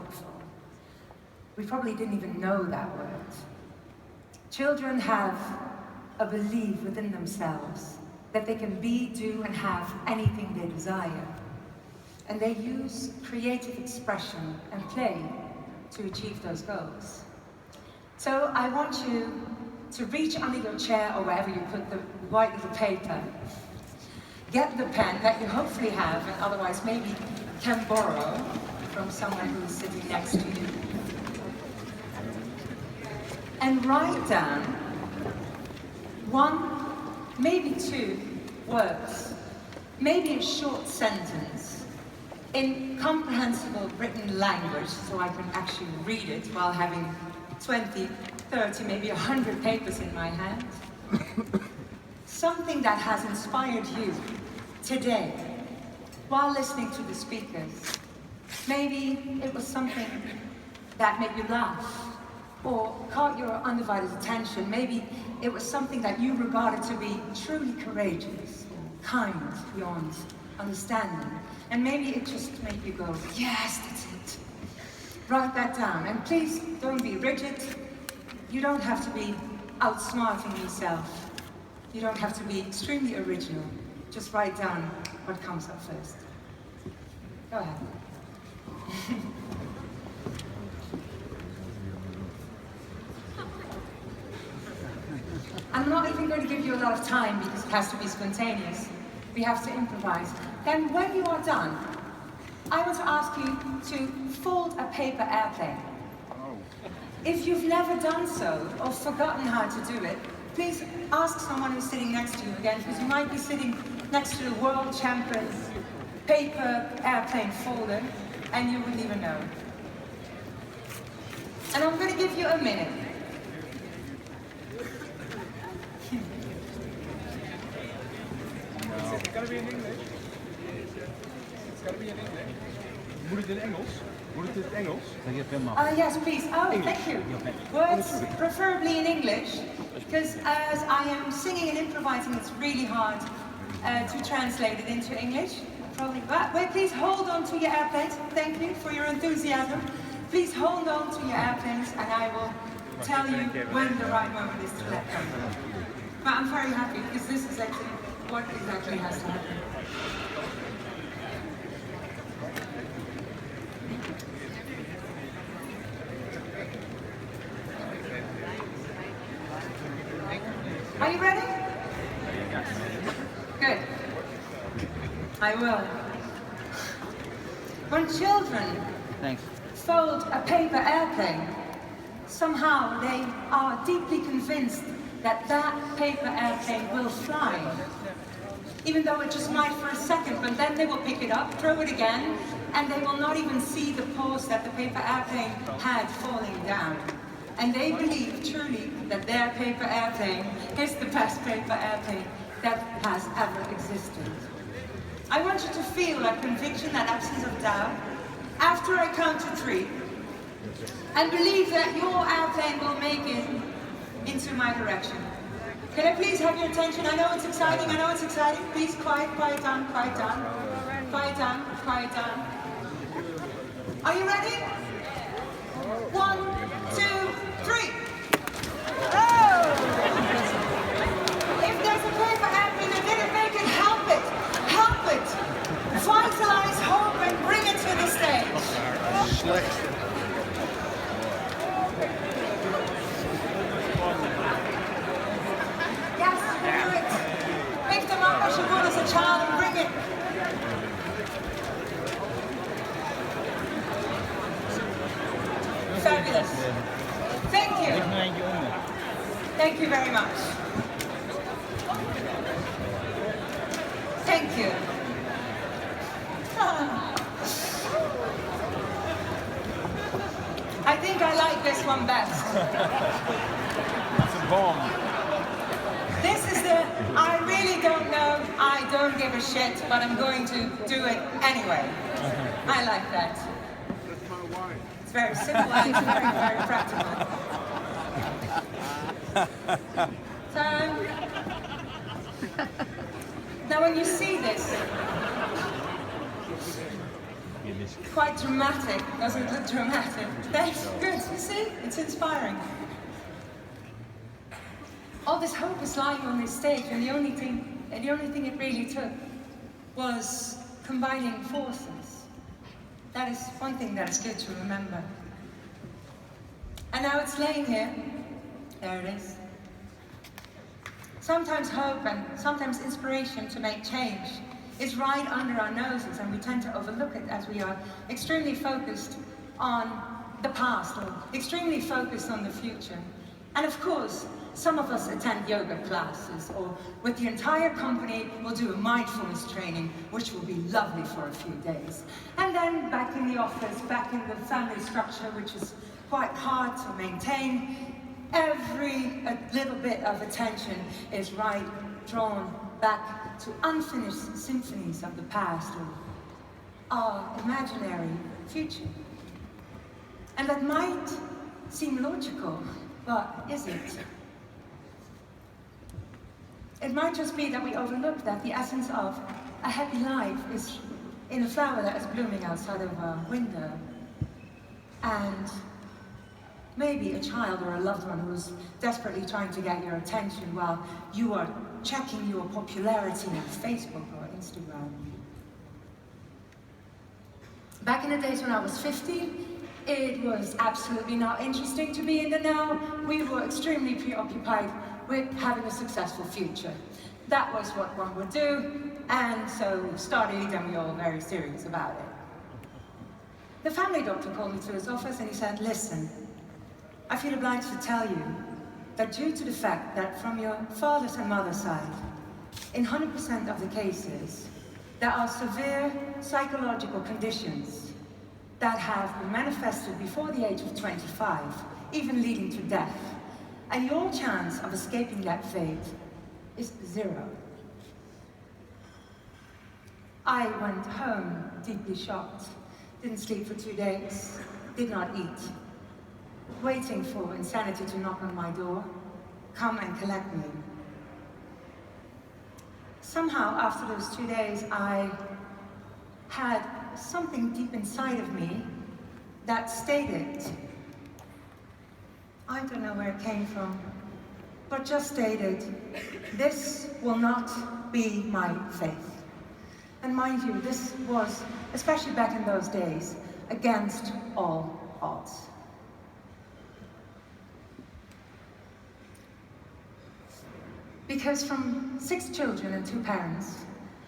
hopeful. We probably didn't even know that word. Children have a belief within themselves that they can be, do, and have anything they desire. And they use creative expression and play to achieve those goals. So I want you to reach under your chair or wherever you put the white little paper. Get the pen that you hopefully have, and otherwise maybe can borrow from someone who is sitting next to you. And write down one, maybe two words, maybe a short sentence in comprehensible written language, so I can actually read it while having 20, 30, maybe 100 papers in my hand. Something that has inspired you today while listening to the speakers. Maybe it was something that made you laugh or caught your undivided attention. Maybe it was something that you regarded to be truly courageous, kind beyond understanding. And maybe it just made you go, yes, that's it. Write that down. And please don't be rigid. You don't have to be outsmarting yourself. You don't have to be extremely original. Just write down what comes up first. Go ahead. I'm not even going to give you a lot of time because it has to be spontaneous. We have to improvise. Then when you are done, I want to ask you to fold a paper airplane. If you've never done so or forgotten how to do it, please ask someone who's sitting next to you again, because you might be sitting next to the world champion paper airplane folder and you wouldn't even know. And I'm going to give you a minute. It's gotta be in English. It's gotta be in English. Moet het in Engels? Moet het in het Engels? Yes, please. Oh, thank you. Words preferably in English, because as I am singing and improvising, it's really hard to translate it into English. Probably. But wait, please hold on to your airplanes. Thank you for your enthusiasm. Please hold on to your airplanes, and I will tell you when the right moment is to let go. But I'm very happy because this is actually what exactly has to happen. Are you ready? Good. I will. When children fold a paper airplane, somehow they are deeply convinced that that paper airplane will fly. Even though it just might for a second, but then they will pick it up, throw it again, and they will not even see the pause that the paper airplane had falling down. And they believe truly that their paper airplane is the best paper airplane that has ever existed. I want you to feel that conviction, that absence of doubt, after I count to 3, and believe that your airplane will make it into my direction. Can I please have your attention? I know it's exciting, I know it's exciting. Please quiet down, quiet down. Quiet down, quiet down. Are you ready? 1, 2, 3. Oh! If there's a paper airplane that didn't make it, help it. Help it. Vitalize hope and bring it to the stage. Slecht. Yes, you can do it. Pick them up as you would as a child and bring it. Fabulous. Thank you. Thank you very much. Thank you. I think I like this one best. It's a bomb. This is the, I really don't know, I don't give a shit, but I'm going to do it anyway. I like that. That's my wine. It's very simple and it's very, very practical. So, now when you see this, Quite dramatic, doesn't it look dramatic? Thanks, good, you see, it's inspiring. All this hope is lying on this stage, and the only thing it really took was combining forces. That is one thing that is good to remember. And now it's laying here. There it is. Sometimes hope and sometimes inspiration to make change is right under our noses, and we tend to overlook it as we are extremely focused on the past or extremely focused on the future. And of course, some of us attend yoga classes, or with the entire company, we'll do a mindfulness training, which will be lovely for a few days. And then back in the office, back in the family structure, which is quite hard to maintain, every little bit of attention is drawn back to unfinished symphonies of the past or our imaginary future. And that might seem logical, but is it? It might just be that we overlook that the essence of a happy life is in a flower that is blooming outside of a window. And maybe a child or a loved one who's desperately trying to get your attention while you are checking your popularity on Facebook or Instagram. Back in the days when I was 15, it was absolutely not interesting to be in the now. We were extremely preoccupied with having a successful future. That was what one would do, and so we studied and we were all very serious about it. The family doctor called me to his office and he said, listen, I feel obliged to tell you that due to the fact that from your father's and mother's side, in 100% of the cases, there are severe psychological conditions that have been manifested before the age of 25, even leading to death. And your chance of escaping that fate is 0. I went home deeply shocked, didn't sleep for 2 days, did not eat, waiting for insanity to knock on my door, come and collect me. Somehow, after those 2 days, I had something deep inside of me that stated, I don't know where it came from, but just stated, this will not be my faith. And mind you, this was, especially back in those days, against all odds. Because from 6 children and 2 parents,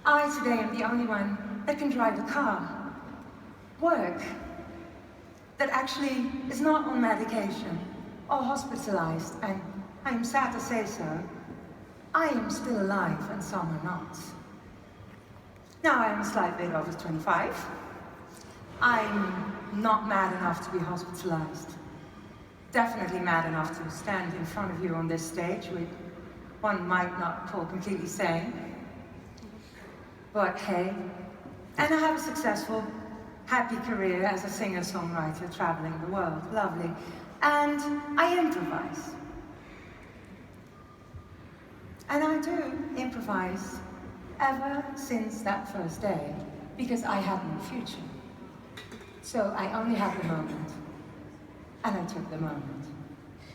I today am the only one that can drive a car, work, that actually is not on medication or hospitalized, and I am sad to say so, I am still alive and some are not. Now I am a slight bit over 25. I'm not mad enough to be hospitalized. Definitely mad enough to stand in front of you on this stage, which one might not call completely sane. But hey, and I have a successful, happy career as a singer-songwriter traveling the world, lovely. And I improvise. And I do improvise ever since that first day, because I had no future. So I only had the moment, and I took the moment.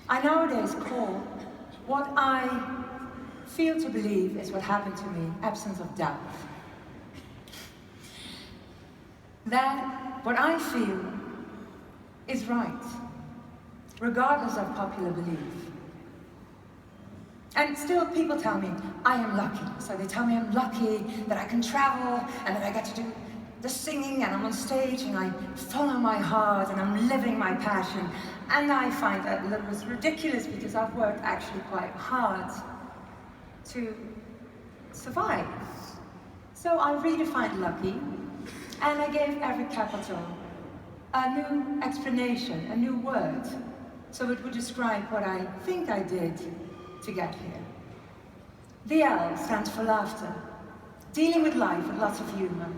I nowadays call what I feel to believe is what happened to me absence of doubt. That what I feel is right, regardless of popular belief. And still people tell me I am lucky. So they tell me I'm lucky that I can travel and that I get to do the singing and I'm on stage and I follow my heart and I'm living my passion. And I find that it was ridiculous because I've worked actually quite hard to survive. So I redefined lucky and I gave every capital a new explanation, a new word, so it would describe what I think I did to get here. The L stands for laughter, dealing with life with lots of humor,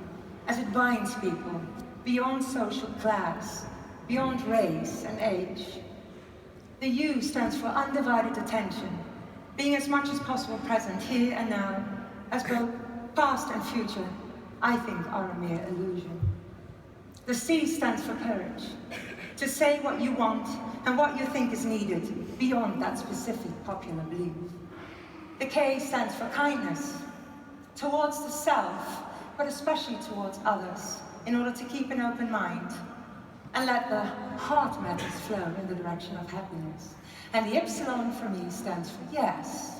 as it binds people beyond social class, beyond race and age. The U stands for undivided attention, being as much as possible present here and now, as both past and future, I think, are a mere illusion. The C stands for courage. To say what you want and what you think is needed beyond that specific popular belief. The K stands for kindness. Towards the self, but especially towards others, in order to keep an open mind and let the heart matters flow in the direction of happiness. And the Epsilon for me stands for yes,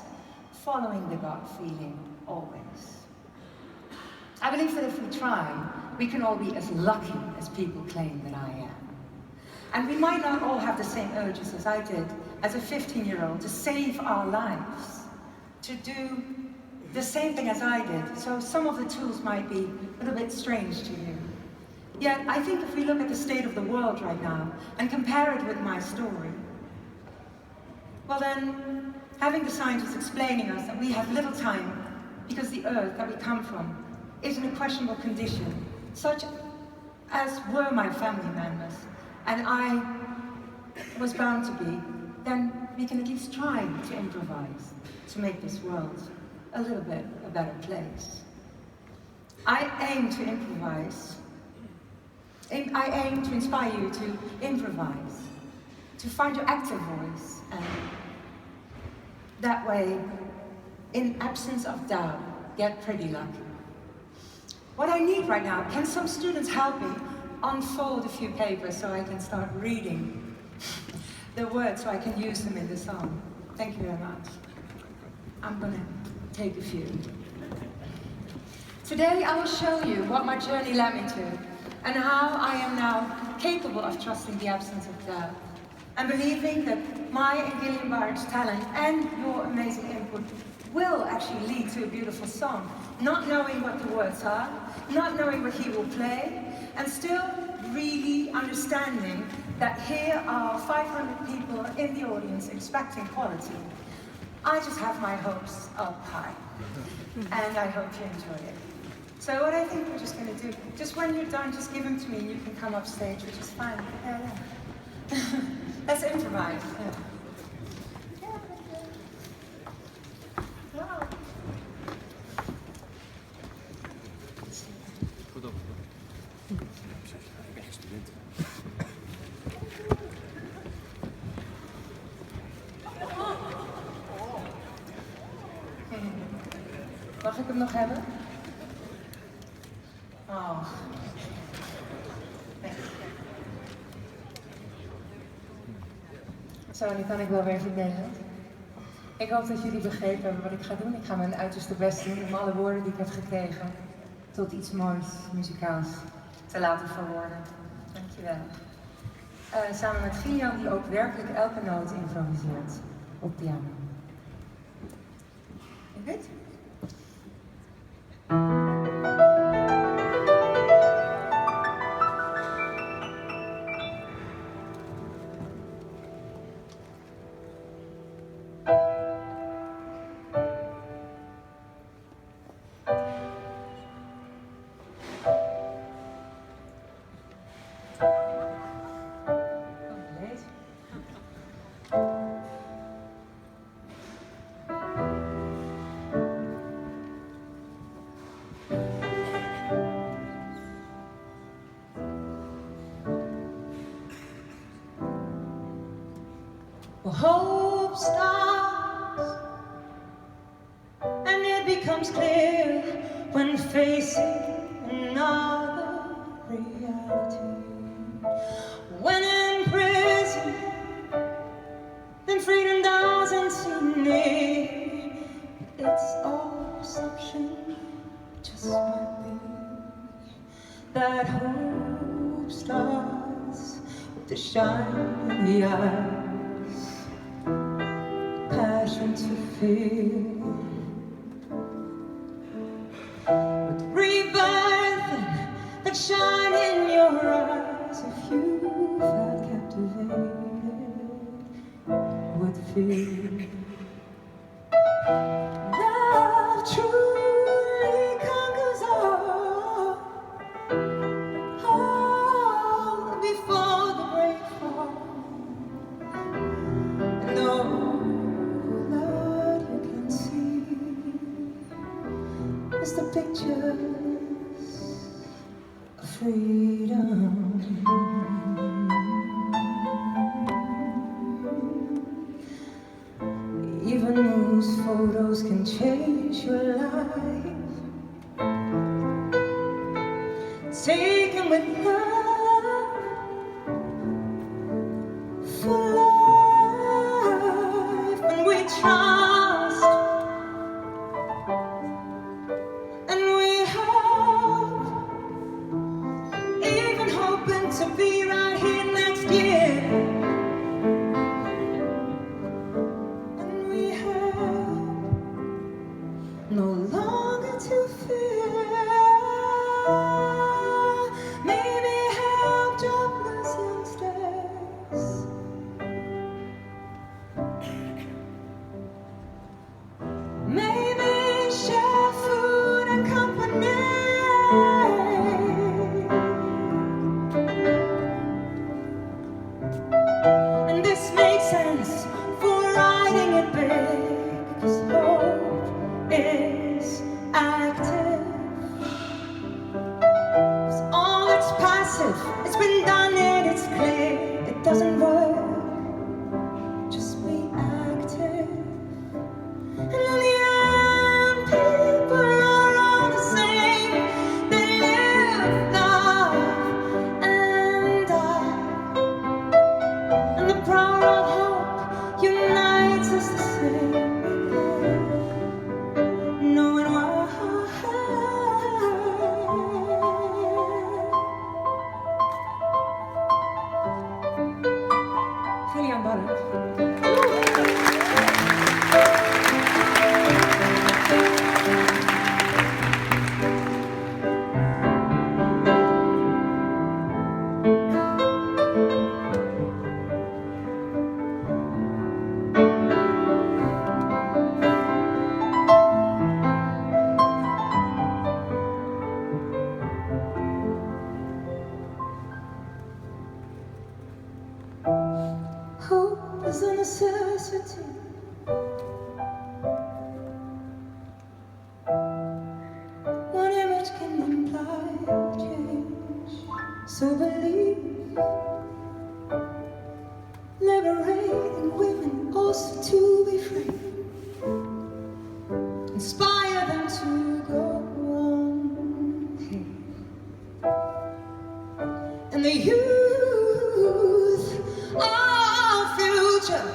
following the gut feeling always. I believe that if we try, we can all be as lucky as people claim that I am. And we might not all have the same urges as I did as a 15-year-old to save our lives, to do the same thing as I did. So some of the tools might be a little bit strange to you. Yet I think if we look at the state of the world right now and compare it with my story, well then, having the scientists explaining us that we have little time because the earth that we come from is in a questionable condition, such as were my family members, and I was bound to be, then we can at least try to improvise, to make this world a little bit a better place. I aim to improvise. I aim to inspire you to improvise, to find your active voice, and that way, in absence of doubt, get pretty lucky. What I need right now, can some students help me unfold a few papers so I can start reading the words so I can use them in the song? Thank you very much. I'm gonna take a few. Today I will show you what my journey led me to and how I am now capable of trusting the absence of doubt and believing that my and Gilian Baracs' talent and your amazing input will actually lead to a beautiful song, not knowing what the words are, not knowing what he will play, and still really understanding that here are 500 people in the audience expecting quality. I just have my hopes up high, and I hope you enjoy it. So what I think we're just going to do, just when you're done, just give them to me and you can come up stage, which is fine. Yeah. Let's improvise. Yeah. Wow. Mag ik hem nog hebben? Oh. Nee. Zo, nu kan ik wel weer verdelen. Ik hoop dat jullie begrepen hebben wat ik ga doen. Ik ga mijn uiterste best doen om alle woorden die ik heb gekregen tot iets moois, muzikaals, te laten verwoorden. Dankjewel. Samen met Gilian, die ook werkelijk elke noot improviseert op piano. Goed? Hope starts, and it becomes clear when facing another reality. When in prison, then freedom doesn't seem near. It's all perception, just might be that hope starts with the shine in the eye. Passion to feel, with rebirth that shine in your eyes. If you felt captivated, would feel love truly conquers all before the break fall. No. It's the pictures of freedom. Those photos can change your life. Taken with love, for life, and we trust, and we hope, even hoping to be right here next year. And we have no longer to fear. Maybe help jobless youngsters. Maybe share food and company. And this makes sense for writing it big, 'cause hope is active. 'Cause all that's passive, it's been done and it's clear. It doesn't work, just be active. And in the end, people are all the same. They live, love, and die. And the power of hope unites us the same again. Knowing why. Gilian, Baracs. Hope is a necessity. One image can imply change. So believe, liberating women also to be free. Inspire them to go on here. And the youth, our future,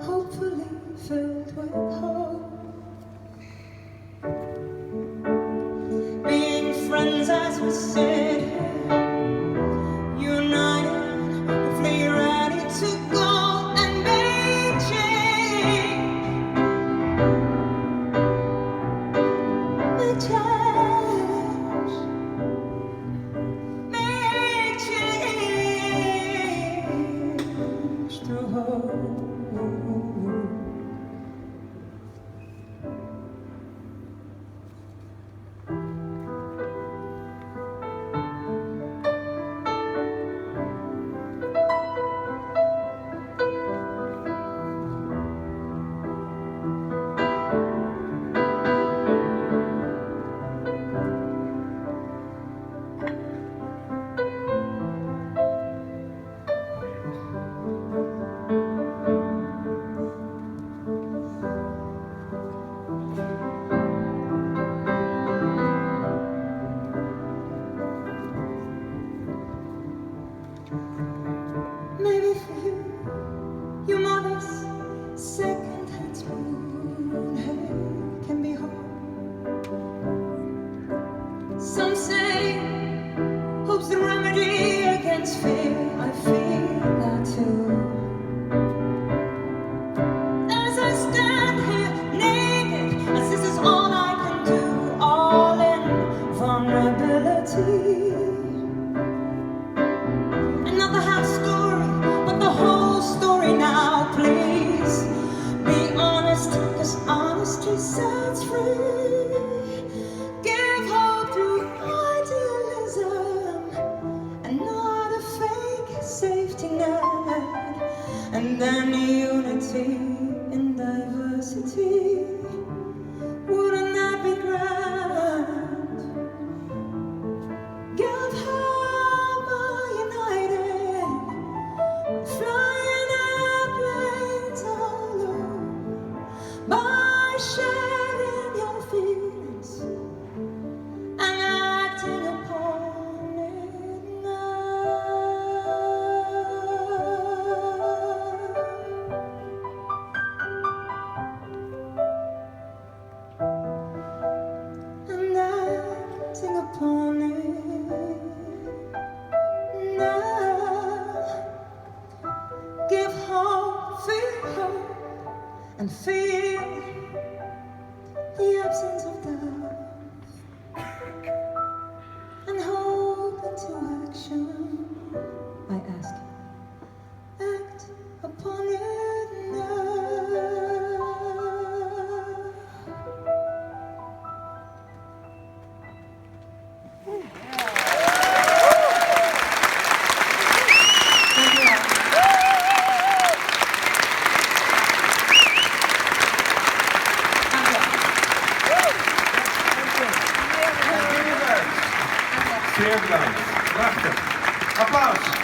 hopefully filled with hope. Being friends as we sit here, united, hopefully ready to go and make change. Make change. Make change through hope. Maybe for you, your mother's second-hand spoon can be hard. Some say hope's the remedy against fear. I feel that too. As I stand here naked, as this is all I can do, all in vulnerability. Another half story, but the whole story now, please. Be honest, 'cause honesty sets free. Give hope through idealism, and not a fake safety net. And then unity in diversity. Wouldn't that be grand? Give hope by united, flying airplanes all over. and feel the absence of doubt and hope into action. I ask, act upon it now. Zeer bedankt. Prachtig. Applaus.